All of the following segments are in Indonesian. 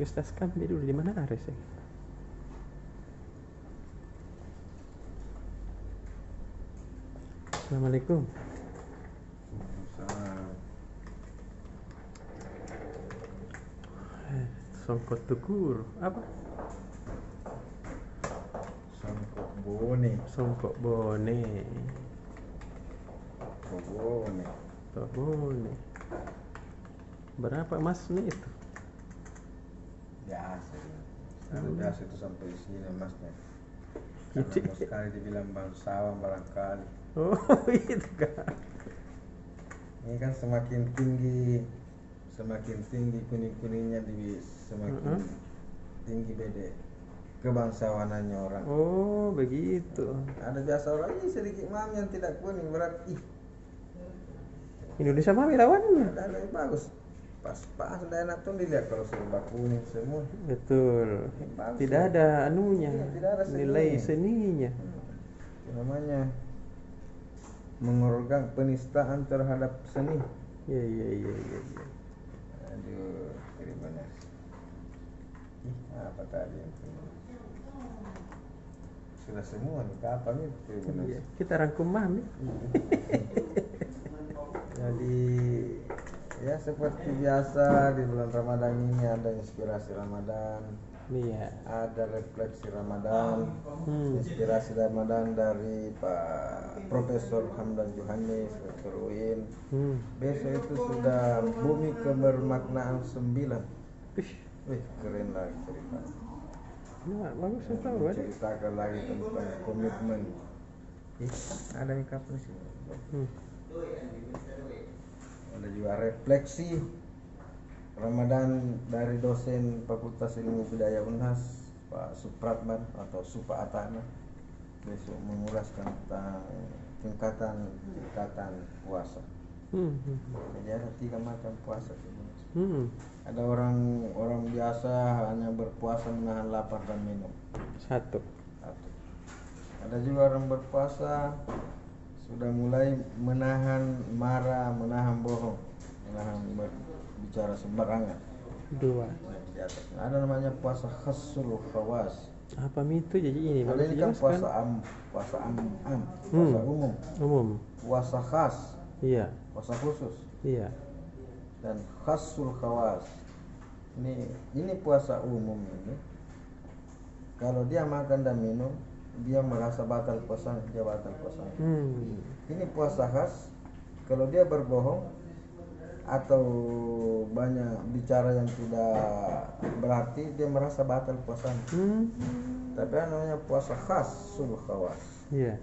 Ustaz kami dulu di mana Ares ya? Assalamualaikum. Songkot tukur apa? Songkok bone. Songkok bone. Bone. Songkok bone. Berapa mas nih itu? Biasa. Biasa itu sampai sini masnya. Karena Gitu. mau sekali dibilang bangsawan barangkali. Oh itu kan. Ini kan semakin tinggi kuning-kuningnya semakin tinggi beda kebangsawanannya orang. Oh begitu. Ada biasa orang ini sedikit mam yang tidak kuning berarti Indonesia mah lawan. ada yang bagus. Pas dan enak tuh dilihat kalau serba kuning semua. Betul. Bagus, Tidak ya. ada anunya. Iya, tidak ada Nilai seninya. seninya. Itu namanya mengorban penistaan terhadap seni. Iya. Aduh, kiri benar. Apa tadi yang sudah semua nih kapan itu benar. Iya. Kita rangkum mami. Jadi ya seperti biasa di bulan Ramadan ini ada inspirasi Ramadan, Iya. ada refleksi Ramadan, inspirasi Ramadan dari Pak Profesor Hamdan Johannes, Dr. UIN. Besok itu sudah bumi kebermaknaan 9. Wih, keren lagi cerita. Nah, bagus saya tahu ada. Ceritakan lagi tentang komitmen. Ada yang kapan sih? Ada juga refleksi Ramadan dari dosen Fakultas Ilmu Budaya Unhas Pak Supratman atau Supa Atana. Besok mengulaskan tentang tingkatan puasa. Jadi ada 3 macam puasa. Ada orang biasa hanya berpuasa menahan lapar dan minum. Satu. Ada juga orang berpuasa sudah mulai menahan marah, menahan bohong, menahan berbicara sembarangan. 2. Ada namanya puasa khasul khawas. Apa itu jadi ini? Ada ini kan puasa puasa umum. Puasa khas, Iya. puasa khusus. Iya. Dan khasul khawas. Ini puasa umum ini. Kalau dia makan dan minum, dia merasa batal puasanya, dia batal puasanya. Ini puasa khas. Kalau dia berbohong atau banyak bicara yang tidak berarti, dia merasa batal puasanya. Tapi namanya puasa khas sul khawas. Iya.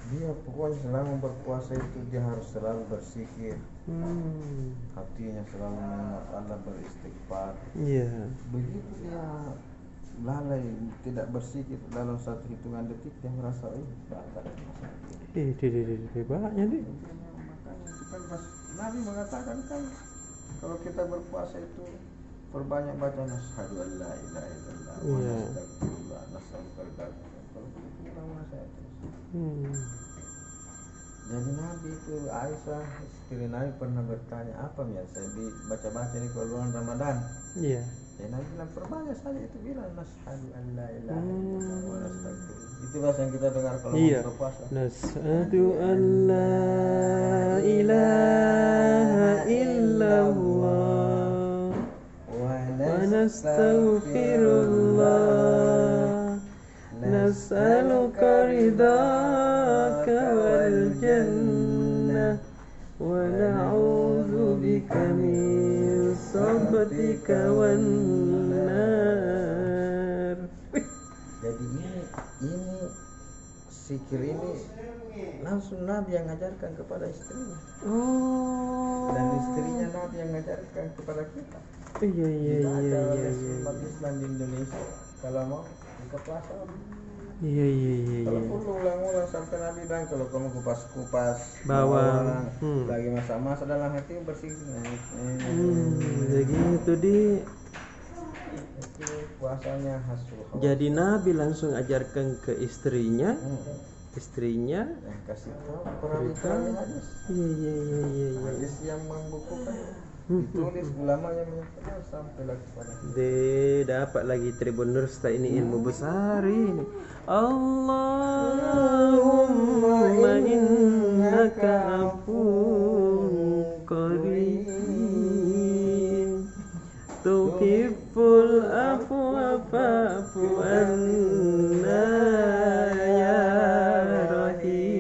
Dia pokoknya selama berpuasa itu dia harus selalu berzikir. Hatinya selalu mengingat Allah, beristighfar. Iya. Begitu dia lalai tidak berzikir dalam satu hitungan detik, dia merasa batal. Banyak nih. Makanya kan Nabi mengatakan kan kalau kita berpuasa itu perbanyak baca asyhadu an la ilaha illallah wa nastaghfirullah nasallallahu. Kalau begitu lama saya terus. Jadi Nabi itu Aisyah istri Nabi pernah bertanya, apa ya saya baca-baca di bulan Ramadan. Iya. Ya Nabi bilang perbanyak saja itu, bilang nasyhadu an la ilaha illallah wa nastaghfirullah. Itu bahasa yang kita dengar kalau mau berpuasa. Nasyhadu an la ilaha illallah wa nastaghfirullah nas'aluka ridhaka wal jannah wa na'udzu bika min sakhatika wan nar. Jadi ini zikir ini langsung Nabi yang ngajarkan kepada istrinya. Dan istrinya Nabi yang ngajarkan kepada kita. Iya. Umat Islam di Indonesia kalau mau buka puasa. Iya. Kalau perlu ulang-ulang sampai Nabi bilang kalau kamu kupas-kupas bawang lagi masa-masa dalam hati bersih. Begitu di. Itu puasanya hasul. Jadi Nabi langsung ajarkan ke istrinya. Istrinya kasih tahu perawi hadis. Iya. Hadis yang membukukan Ditulis ulamanya menyatakan sampai lagi pada Dapat lagi Tribun Nursta ini ilmu besar ini. Allahumma innaka afuwwun karim tuhibbul afwa fa'fu anna ya rahim.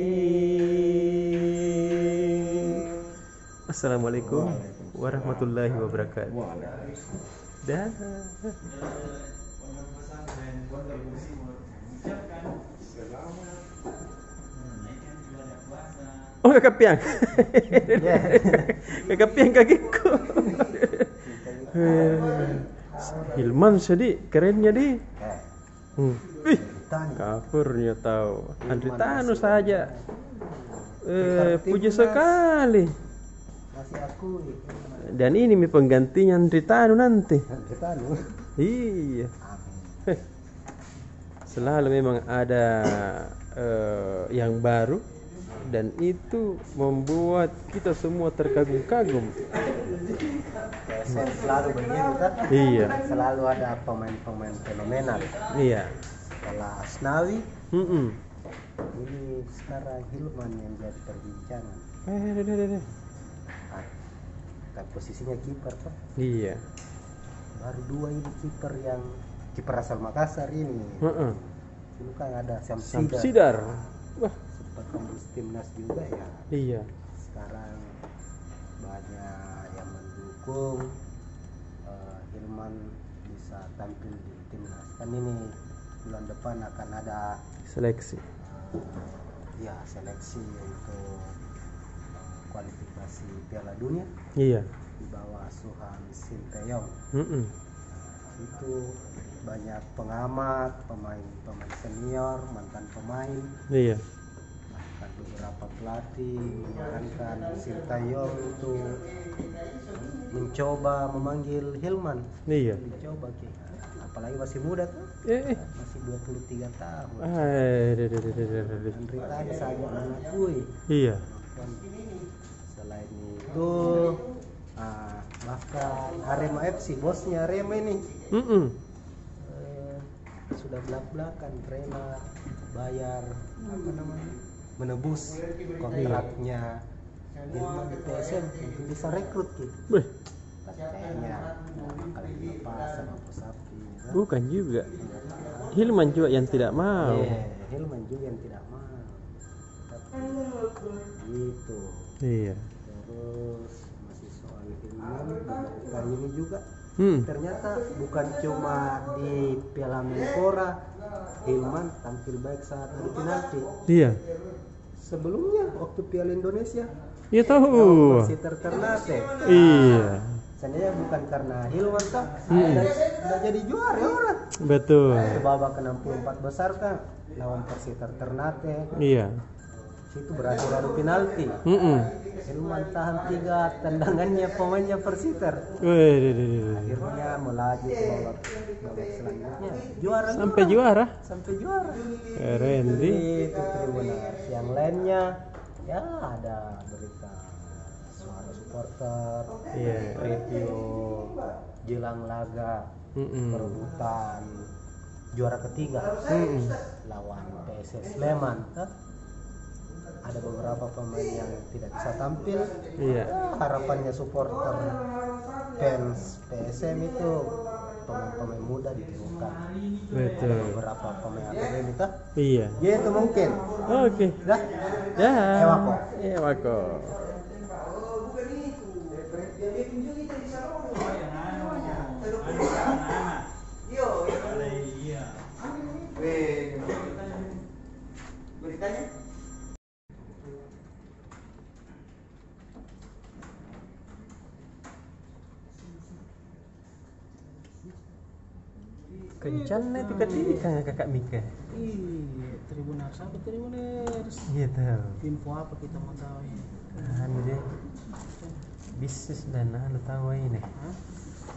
Assalamualaikum warahmatullahi wabarakatuh. Dah. Oh, kakak piang. Kakak piang kakiku. Hilman sedih, kerennya di. Ih, kafurnya tahu. Andri Tanu saja. Puji sekali. masih aku Dan ini mi penggantinya Andri Tanu nanti. Tanu. Iya. Amin. Selalu memang ada yang baru dan itu membuat kita semua terkagum-kagum. PSM selalu begini kan? Iya. Selalu ada pemain-pemain fenomenal. Iya. Setelah Asnawi, Mm-mm. ini sekarang Hilman yang jadi perbincangan. Deh. Dan posisinya kiper kan? Iya. Baru dua ini kiper yang kiper asal Makassar ini. Heeh. Dulu kan ada Samsidar. Samsidar. Wah, Sempat tembus timnas juga ya. iya. Sekarang banyak yang mendukung Hilman bisa tampil di timnas. Kan ini bulan depan akan ada Seleksi. ya seleksi untuk kualifikasi Piala Dunia Iya. di bawah asuhan Sinteyong. Mm-mm. Itu banyak pengamat, pemain senior, mantan pemain, Iya. bahkan beberapa pelatih menyarankan Sinteyong untuk mencoba memanggil Hilman. Iya. Dicoba Ki. Apalagi masih muda tuh, masih 23 tahun. Deh. Andri Tanu sangat mengakui. Iya. Dan selain itu bahkan Arema FC bosnya Arema ini Mm-mm. sudah belak-belakan rela bayar apa namanya menebus kontraknya Hilman di PSM untuk bisa rekrut gitu. Wih, Kayaknya kalau dilepas sama Posapi kan? bukan juga. Hilman juga yang tidak mau. Hilman juga yang tidak mau. Tapi gitu. Iya. Terus masih soal Hilman kali ini juga ternyata bukan cuma di Piala Menpora Hilman tampil baik saat adu penalti. Iya. Sebelumnya waktu Piala Indonesia Iya tahu. masih Ternate. Iya. Sebenarnya bukan karena Hilman kan udah jadi juara orang. Betul. Ke babak ke-64 besar kan lawan Persiter Ternate. Iya. Situ berakhir adu penalti. Mm-mm. Hilman tahan 3 tendangannya pemainnya Persiter. Wih. Akhirnya melaju ke babak selanjutnya. Juara Sampai juara. sampai juara. Keren di. Itu Tribuners. Yang lainnya ya ada berita suara supporter, Iya. review jelang laga perebutan juara ketiga lawan PSS Sleman. Ada beberapa pemain yang tidak bisa tampil. Iya. Harapannya supporter fans PSM itu pemain-pemain muda ditemukan. Betul. Beberapa pemain akademi kah? Iya. Ya itu mungkin. Oke. Dah. Ya. Ewako. Ewako. Kencan itu ketika kakak Mika. Iya, Tribuners apa Tribuners? Iya tahu. Info apa kita mau tahu ini? Anu deh. Bisnis dan anu tahu ini. Hah?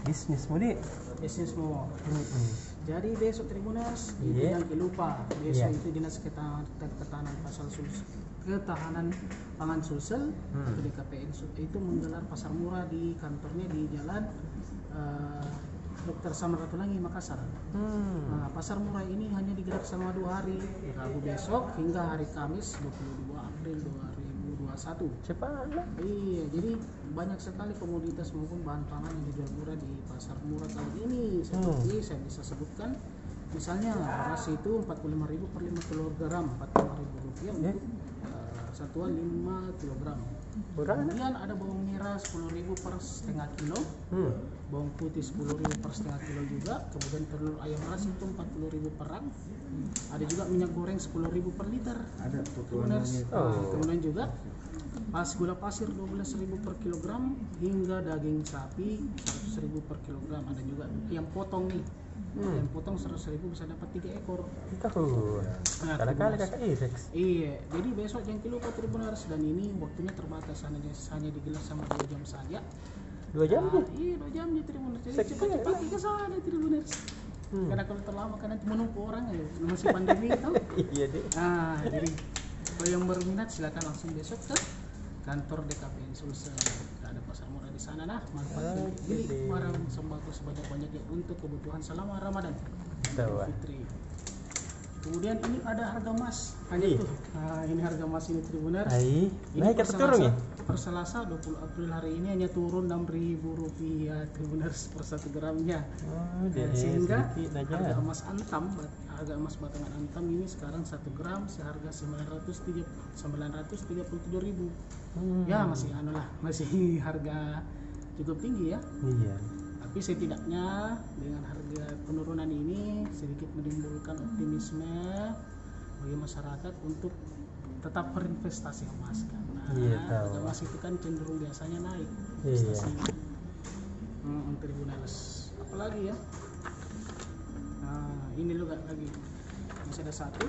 Bisnis mu deh. Bisnis mau. Mm-mm. Jadi besok Tribuners Iya. jangan lupa besok Iya. itu Dinas Ketahanan Pasal Sulsel Ketahanan Pangan Sulsel atau DKPN itu menggelar pasar murah di kantornya di Jalan Dr. Samratulangi Makassar. Nah, pasar murah ini hanya digelar selama 2 hari, Rabu besok hingga hari Kamis 22 April 2021. Cepat. Iya, jadi banyak sekali komoditas maupun bahan pangan yang dijual murah di pasar murah kali ini. Seperti saya bisa sebutkan, misalnya beras itu 45.000 per 5 kg, 45.000 rupiah untuk satuan 5 kg. Kemudian ada bawang merah 10.000 per setengah kilo, bawang putih 10.000 per setengah kilo juga. Kemudian telur ayam ras itu 40.000 per rak. Ada juga minyak goreng 10.000 per liter. Ada Kemudian juga gula pasir 12.000 per kilogram hingga daging sapi 100.000 per kilogram. Ada juga yang potong nih. Yang potong 100.000 bisa dapat 3 ekor. Tahu. Nah, Kali kakak Irex. Iya, jadi besok jangan lupa Tribuners, dan ini waktunya terbatas, hanya digelar sama 2 jam saja. 2 jam nih? Iya, 2 jam ya Tribuners. Jadi Sekali cepat-cepat ke sana Tribuners. Karena kalau terlama kan nanti menumpuk orang ya, masih pandemi tahu. Iya deh. Nah, jadi kalau yang berminat silakan langsung besok ke kantor DKPN Sulsel. Ada pasar murah di sana, nah manfaatkan beli barang sembako sebanyak-banyaknya untuk kebutuhan selama Ramadan Tahu. Fitri. Kemudian ini ada harga emas, hanya itu. Nah, ini harga emas ini Tribuners. Hai, Ini naik atau turun ya? Per Selasa 20 April hari ini hanya turun Rp6.000 Tribuners per 1 gramnya. Oh, Dan jadi sehingga sedikit aja. harga emas antam, harga emas batangan antam ini sekarang 1 gram seharga 937.000. Ya masih masih harga cukup tinggi ya. Iya. Tapi setidaknya dengan harga penurunan ini sedikit menimbulkan optimisme bagi masyarakat untuk tetap berinvestasi emas, karena Iya, tahu. harga emas itu kan cenderung biasanya naik Iya. investasi. Tribuners. Apalagi ya? Nah, ini juga lagi masih ada satu.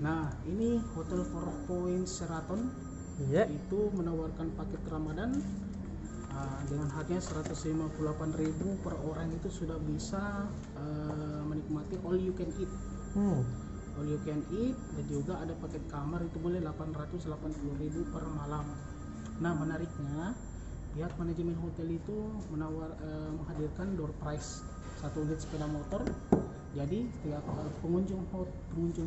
Nah, ini Hotel 4 Points Sheraton Iya. itu menawarkan paket Ramadan dengan harganya 158.000 per orang, itu sudah bisa menikmati all you can eat. All you can eat, dan juga ada paket kamar itu boleh 880.000 per malam. Nah, menariknya pihak manajemen hotel itu menghadirkan door prize 1 unit sepeda motor. Jadi tiap pengunjung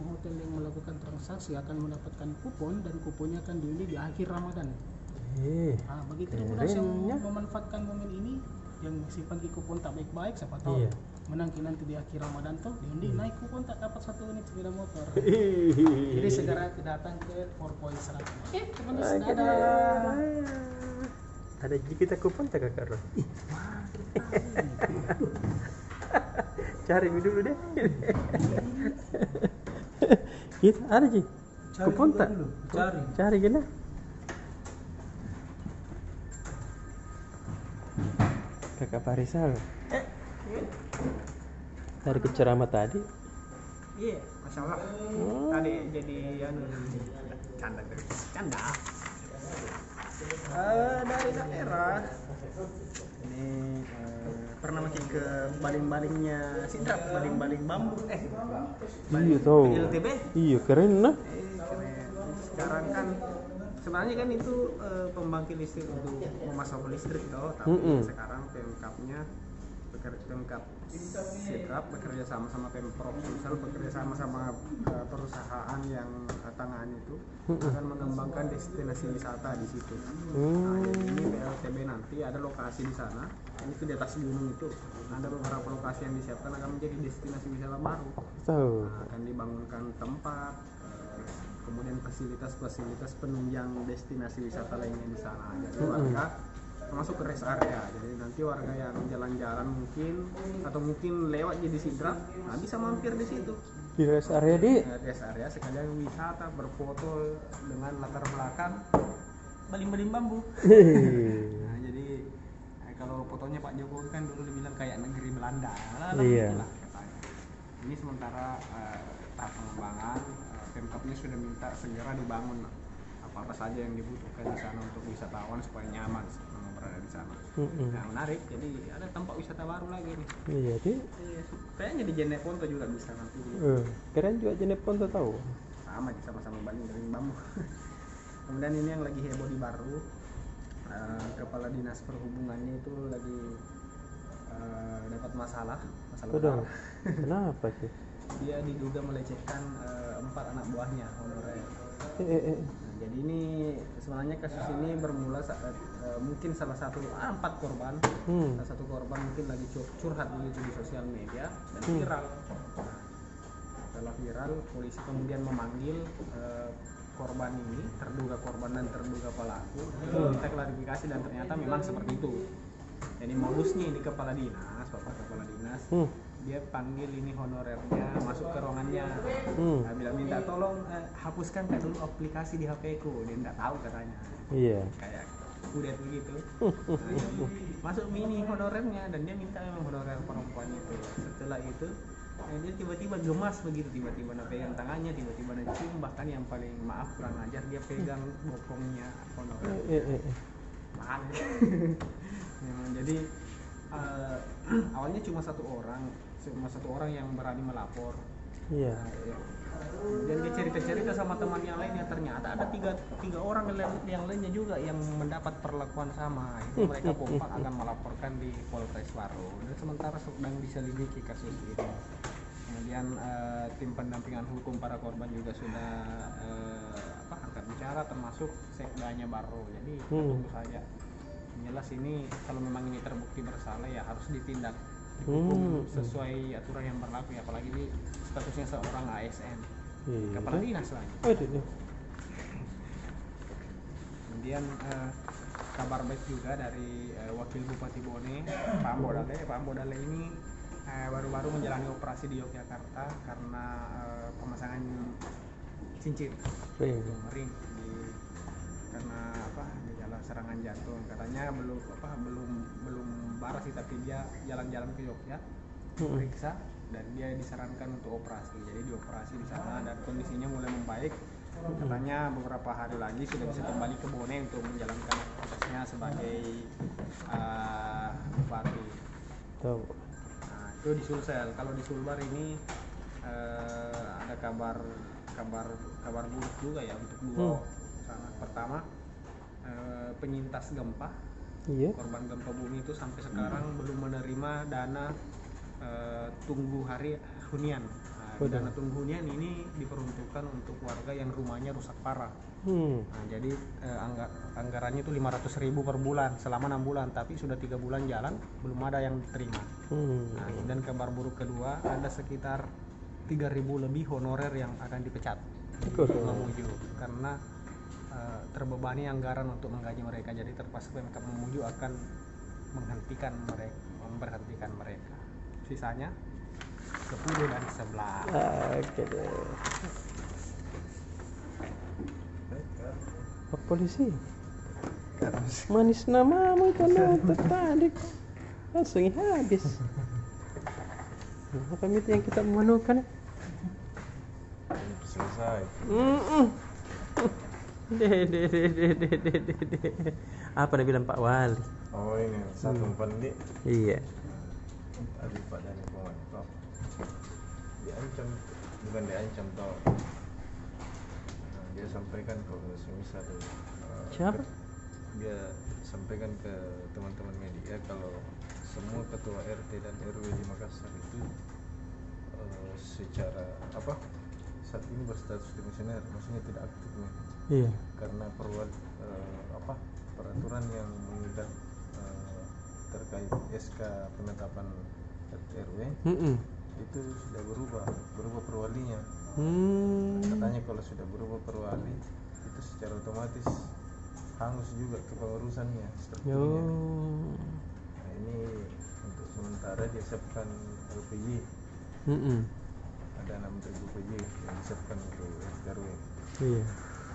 hotel yang melakukan transaksi akan mendapatkan kupon, dan kuponnya akan diundi di akhir Ramadan. Nah, bagi Tribuners yang memanfaatkan momen ini, yang simpan di kupon tak baik-baik, siapa tahu menang nanti di akhir Ramadan tuh diundi naik kupon, tak dapat 1 unit sepeda motor. Jadi segera datang ke 4 Points Sheraton. Oke, Tribuners, ada kita kupon tak kakak Ron? Cari dulu deh. Kita ada Ji. Kupon tak? Cari gini. Kakak Farisal. Dari ceramah tadi. Iya, Masya Allah. Tadi jadi canda. Dari daerah ini pernah makin ke baling-balingnya Sidrap, baling-baling bambu. Iya tahu. LTB. Iya keren nah. Keren. Sekarang kan sebenarnya kan itu pembangkit listrik untuk memasok listrik toh, tapi sekarang Pemkapnya Pemkap Sidrap bekerja sama Pemprov Sulsel, bekerja sama perusahaan yang tangan itu akan mengembangkan destinasi wisata di situ. Nah, jadi ini PLTB nanti ada lokasi di sana, ini di atas gunung itu ada beberapa lokasi yang disiapkan akan menjadi destinasi wisata baru. Tahu. Nah, akan dibangunkan tempat, kemudian fasilitas penunjang destinasi wisata lainnya di sana. Jadi warga termasuk ke rest area, jadi nanti warga yang jalan-jalan mungkin lewat di Sidrap, nah bisa mampir di situ. Di rest area di Rest area sekalian wisata, berfoto dengan latar belakang baling-baling bambu. Nah, jadi kalau fotonya Pak Jokowi kan dulu dibilang kayak negeri Belanda lah, itulah katanya. Ini sementara tahap pengembangan, Pemkapnya sudah minta segera dibangun apa saja yang dibutuhkan di sana untuk wisatawan supaya nyaman berada di sana. Nah, menarik, jadi ada tempat wisata baru lagi nih. Iya deh. Kayaknya di Jeneponto juga bisa nanti. Keren juga Jeneponto tahu. sama aja, sama-sama baling dari bambu. Kemudian ini yang lagi heboh di Baru, kepala dinas perhubungannya itu lagi dapat masalah Udah. besar. Kenapa sih? Dia diduga melecehkan 4 anak buahnya honorer. Eh. Nah, jadi ini sebenarnya kasus ini bermula saat mungkin salah satu 4 korban, salah satu korban mungkin lagi curhat begitu di sosial media dan viral. Nah, setelah viral, polisi kemudian memanggil korban ini, terduga korban dan terduga pelaku, minta klarifikasi dan ternyata memang seperti itu. Jadi modusnya ini kepala dinas, bapak kepala dinas, dia panggil ini honorernya masuk ke ruangannya, bilang minta tolong hapuskan dulu aplikasi di HP ku, dia tidak tahu katanya. Iya. Kayak kudet begitu. Nah, jadi masuk mini honorernya dan dia minta memang honorer perempuan itu. Setelah itu dia tiba-tiba gemas begitu, tiba-tiba pegang tangannya, tiba-tiba cium, bahkan yang paling maaf kurang ajar dia pegang bokongnya honorer. Mahal. Jadi awalnya cuma satu orang yang berani melapor. Iya. Dan dia cerita-cerita sama teman yang lainnya, ternyata ada tiga orang yang lainnya juga yang mendapat perlakuan sama. Itu mereka kompak akan melaporkan di Polres Baru. Dan sementara sedang diselidiki kasus ini. Kemudian tim pendampingan hukum para korban juga sudah angkat bicara, termasuk sekdanya Baru. Jadi tunggu saja. Jelas ini kalau memang ini terbukti bersalah ya harus ditindak, dihukum sesuai aturan yang berlaku ya, apalagi di statusnya seorang ASN, kepala dinas lagi. Kemudian kabar baik juga dari Wakil Bupati Bone, Pak Ambo Dale ini baru-baru menjalani operasi di Yogyakarta karena pemasangan cincin ring karena di jalan serangan jantung. Katanya belum parah sih, tapi dia jalan-jalan ke Yogyakarta periksa dan dia disarankan untuk operasi. Jadi dioperasi di sana dan kondisinya mulai membaik. Katanya beberapa hari lagi sudah bisa kembali ke Bone untuk menjalankan aktivitasnya sebagai bupati. Nah, itu di Sulsel. Kalau di Sulbar ini ada kabar buruk juga ya untuk dua sana. Pertama, penyintas gempa, korban gempa bumi itu sampai sekarang belum menerima dana tunggu hari hunian. Dana tunggu hunian ini diperuntukkan untuk warga yang rumahnya rusak parah. Nah, jadi anggarannya itu 500.000 per bulan selama 6 bulan, tapi sudah 3 bulan jalan belum ada yang diterima. Nah, dan kabar buruk kedua, ada sekitar 3.000 lebih honorer yang akan dipecat Mamuju karena terbebani anggaran untuk menggaji mereka. Jadi terpaksa Pemkab Mamuju akan memberhentikan mereka. Sisanya 10 dan 11. Oke deh. Pak polisi, manis namamu itu tadi langsung habis. Apa itu yang kita memenuhkan? Selesai. Apa dia bilang Pak Wali? Oh ini satu pendik. Iya. Tadi Pak Dhani Pomanto diancam, bukan diancam toh. Nah, dia sampaikan kalau semisal Siapa? Dia sampaikan ke teman-teman media kalau semua ketua RT dan RW di Makassar itu secara saat ini berstatus demisioner, maksudnya tidak aktif nih. Iya. Karena peraturan yang mengikat terkait SK penetapan RT RW itu sudah berubah perwalinya. Katanya kalau sudah berubah perwali itu secara otomatis hangus juga kepengurusannya, strukturnya. Nah, ini untuk sementara disiapkan LPJ. Ada 6.000 PJ yang disiapkan untuk RW. Iya.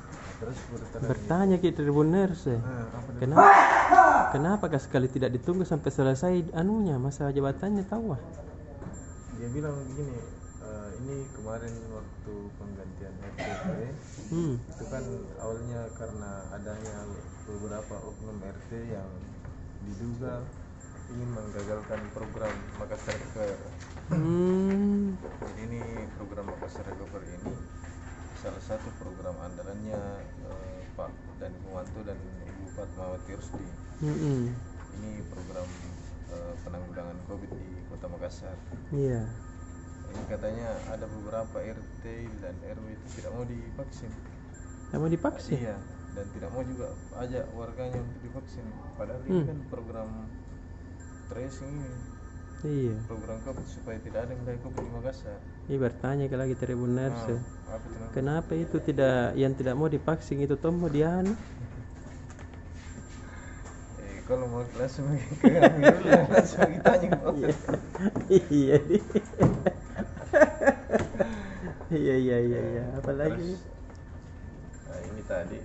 Nah, terus bertanya ke Tribuners kenapa sekali tidak ditunggu sampai selesai masa jabatannya, tahu ah? Dia bilang begini, ini kemarin waktu penggantian RT itu kan awalnya karena adanya beberapa oknum RT yang diduga ingin menggagalkan program Makassar Care. Jadi ini program Makassar Care ini salah satu program andalannya Pak Dani Pembantu dan Ibu Fatmawati Rusdi. Ini program penanggulangan COVID di Kota Makassar. Iya. Ini katanya ada beberapa RT dan RW itu tidak mau divaksin. Tidak mau divaksin? Iya, dan tidak mau juga ajak warganya untuk divaksin. Padahal ini kan program tracing ini. Iya. Program COVID supaya tidak ada yang kayak COVID di Makassar. Iya, bertanya ke lagi Tribuners. Apa itu namanya? Kenapa itu yang tidak mau divaksin itu toh mau dianu? Kalau mau langsung ke kami dulu langsung ditanya ke dokter. Iya. Iya. Apalagi? Terus, nah ini tadi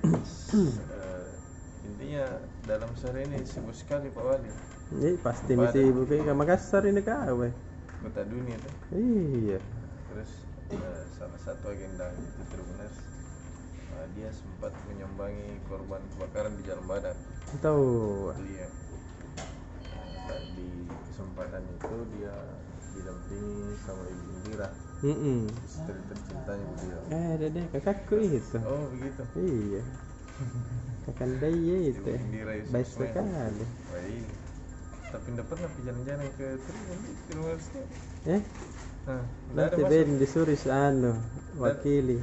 intinya dalam sore ini sibuk sekali Pak Wali. Iya pasti mesti sibuk ke Makassar ini kawe. Kota dunia tuh. Iya. Terus salah satu agenda itu Tribuners, dia sempat menyambangi korban kebakaran di Jalan Badak. Tahu. Iya. Dan di kesempatan itu dia didampingi sama Ibu Indira, istri tercintanya beliau. Dede kakakku itu. Oh begitu. Iya. Kakak Daya itu. Ibu Indira Yusuf Baik Ismail. sekali. Baik. Tapi tidak pernah jalan-jalan ke Tribuners. Nah, Nanti Ben disuruh wakili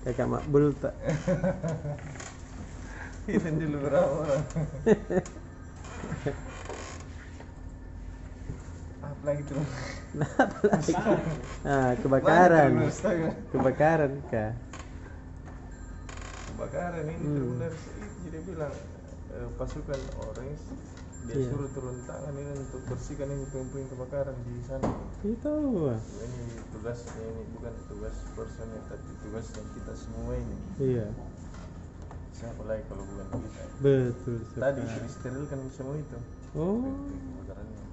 kakak Makbul tak. Itu dulu berapa orang? Apa lagi tuh? Kebakaran. Kebakaran kah? Kebakaran ini Tribuners jadi bilang pasukan Orange dia suruh turun tangan ini untuk bersihkan ini puing-puing kebakaran di sana. Itu. Ini tugasnya, ini bukan tugas personil tapi tugas yang kita semua ini. Iya. Siapa lagi kalau bukan kita? Betul. Tadi disterilkan semua itu. Oh. Kebakarannya.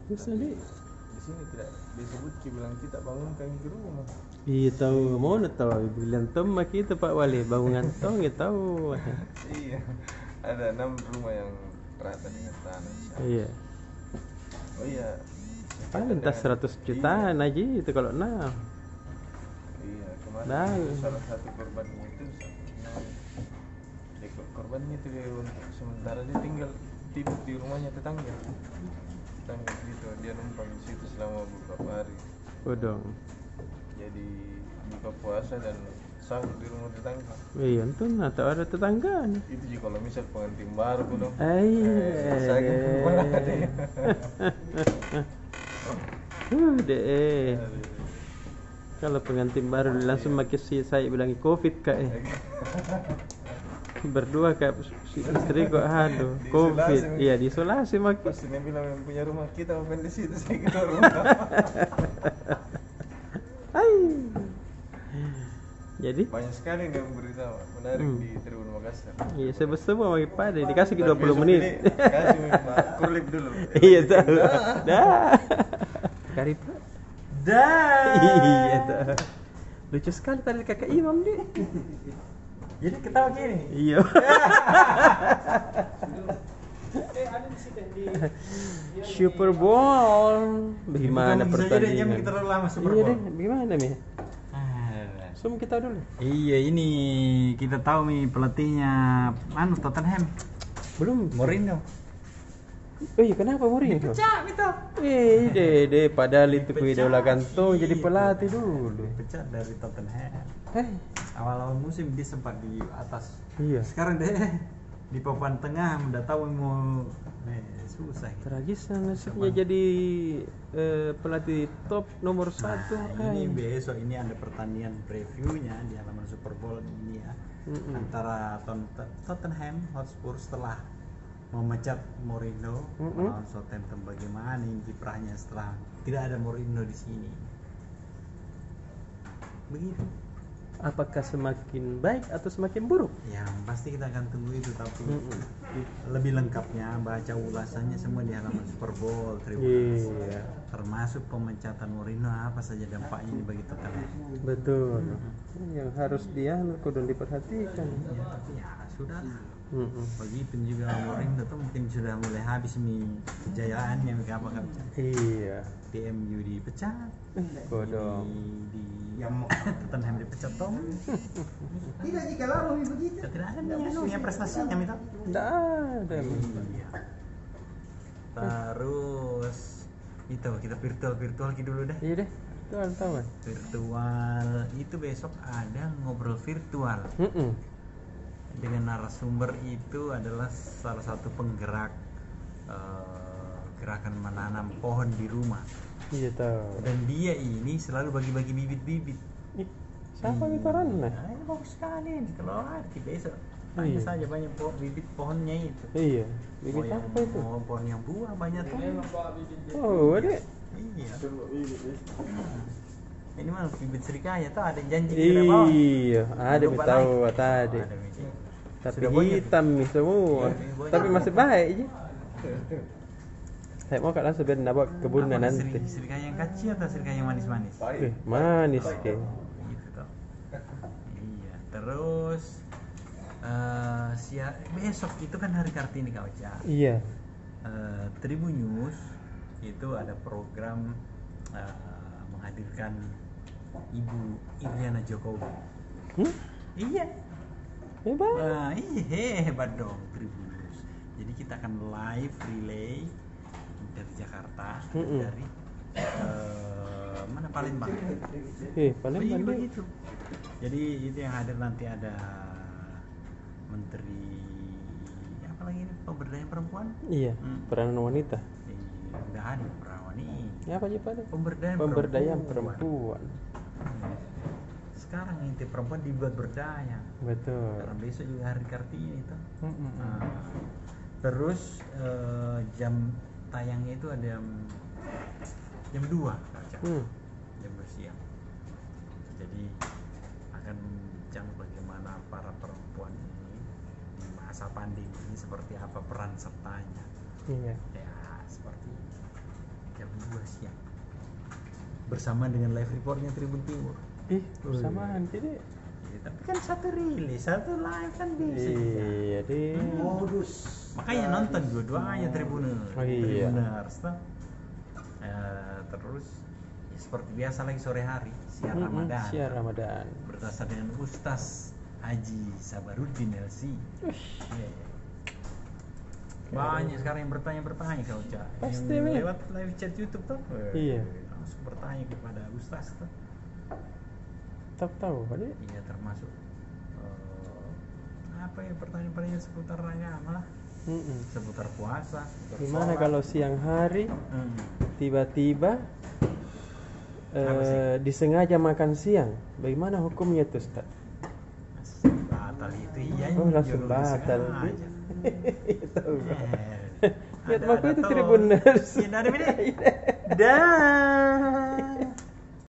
Terus tadi Di sini tidak disebut bilang kita bangunkan ke rumah. iya tahu, mau tahu bilang tema kita Pak Wali bangunan tong ya tahu. Iya. Ada 6 rumah yang rata dengan tanah. Iya. Oh iya. Paling tas 100 jutaan aja itu kalau Iya, kemarin Nah. itu salah satu korbannya itu korbannya itu dia untuk sementara dia tinggal di rumahnya tetangga gitu, dia numpang di situ selama beberapa hari. Bodong. Jadi buka puasa dan sahur di rumah tetangga. Iya, tuh atau ada tetangganya. Itu juga kalau misal pengantin baru dong. Deh. Kalau pengantin baru langsung makin saya bilang COVID kak berdua kak si istri kok COVID. Iya diisolasi makin. Pas dia bilang yang punya rumah kita makan di situ saya ke rumah. Jadi banyak sekali yang berita menarik di Tribun Makassar. iya sebab makin pada dikasih ke 20 menit. Kasih Pak Kurlip dulu. Iya tahu. Dah. Karip. Dah. Iya tahu. Lucu sekali tadi kakak Imam deh. Jadi ketawa gini. Iya. Ada di situ di Super Bowl. Bagaimana pertandingan? Kita terlalu lama Super Iya Bowl. deh, bagaimana Mi? Semua kita dulu. Iya ini kita tahu nih pelatihnya Tottenham. Belum. Mourinho. Oh iya kenapa Mourinho? Pecah itu. Deh padahal itu idola kantong jadi pelatih dulu. Pecah dari Tottenham. Awal-awal musim dia sempat di atas. Iya. Sekarang deh di papan tengah udah tahu mau susah. Tragis nasibnya jadi pelatih top nomor 1. Ini besok ini ada pertandingan previewnya di halaman Super Bowl ini ya. Antara Tottenham Hotspur setelah memecat Mourinho melawan Southampton. Bagaimana ini kiprahnya setelah tidak ada Mourinho di sini? Begitu. Apakah semakin baik atau semakin buruk? Yang pasti kita akan tunggu itu, tapi lebih lengkapnya baca ulasannya semua di halaman Super Bowl Tribuners. Iya. Termasuk pemecatan Mourinho apa saja dampaknya ini bagi Tottenham. Betul. Yang harus dia kudu diperhatikan. Ya, tapi ya sudah. Begitu juga Mourinho tuh mungkin sudah mulai habis nih kejayaannya apa Iya. di MU dipecat, Kodong. di Tottenham dipecat Tom. Tidak jika lama begitu. Tidak ada nih prestasinya itu. Tidak ada. Iya. Terus itu kita virtual dulu deh. Iya deh. Tahu. Virtual itu besok ada ngobrol virtual. Dengan narasumber itu adalah salah satu penggerak gerakan menanam pohon di rumah. Iya tahu. Dan dia ini selalu bagi-bagi bibit-bibit. Siapa itu orangnya? Ini bagus sekali nih kalau arti besok. Tanya saja banyak bibit pohonnya itu. Iya. Bibit Mau apa itu? Mau pohon yang buah banyak tuh. Oh, ada. Iya. Ini mah bibit serikaya tuh ada janji kita bawa. Iya, ada Lupa tahu lagi. tadi. Ada, Miki. Tapi Sudah banyak. hitam nih semua. Iya, Tapi masih baik aja. Saya mau kak langsung biar nabak kebunnya Apa, nanti. Serikaya yang kecil atau serikaya yang manis-manis? Manis ke. Gitu toh. Iya. Terus besok itu kan hari Kartini Kak Ocha. Iya. Tribun News itu ada program menghadirkan Ibu Iriana Jokowi. Iya. Hebat. Hebat dong Tribun News. Jadi kita akan live relay dari Jakarta, dari mana Palembang. Palembang. Begitu. Jadi itu yang hadir nanti ada Menteri apa lagi ini, pemberdayaan perempuan. Iya. Peranan wanita. Udah ada perawan ini. Apa aja pada? Pemberdayaan perempuan. Sekarang inti perempuan dibuat berdaya. Betul. Karena besok juga hari Kartini itu. Terus jam tayangnya itu ada jam 2 jam 2 siang. Jadi akan bincang bagaimana para perempuan ini di masa pandemi ini seperti apa peran sertanya. Iya. Ya seperti jam 2 siang bersama dengan live reportnya Tribun Timur. Bersamaan jadi. Tapi kan satu rilis, satu live kan bisa. Iya deh. Modus. Makanya nonton dua-duanya Tribuners. Iya. Tribuners tuh. Terus ya seperti biasa lagi sore hari siar Ramadan. Siar Ramadan. Berdasar dengan Ustaz Haji Sabaruddin LC. Banyak sekarang yang bertanya kau Cak. Pasti, Yang men. lewat live chat YouTube tuh. Iya. Langsung bertanya kepada Ustaz tuh. Tahu pada. Iya termasuk apa ya pertanyaan-pertanyaan seputar agama lah, seputar puasa. Seputar Gimana sholat. kalau siang hari tiba-tiba disengaja makan siang? Bagaimana hukumnya itu, Ustaz? Batal itu iya. Langsung jual batal. sengaja. Tahu. Eh, Lihat ada- maku ada itu tuh. Tribuners. Iya, ada ini. Dan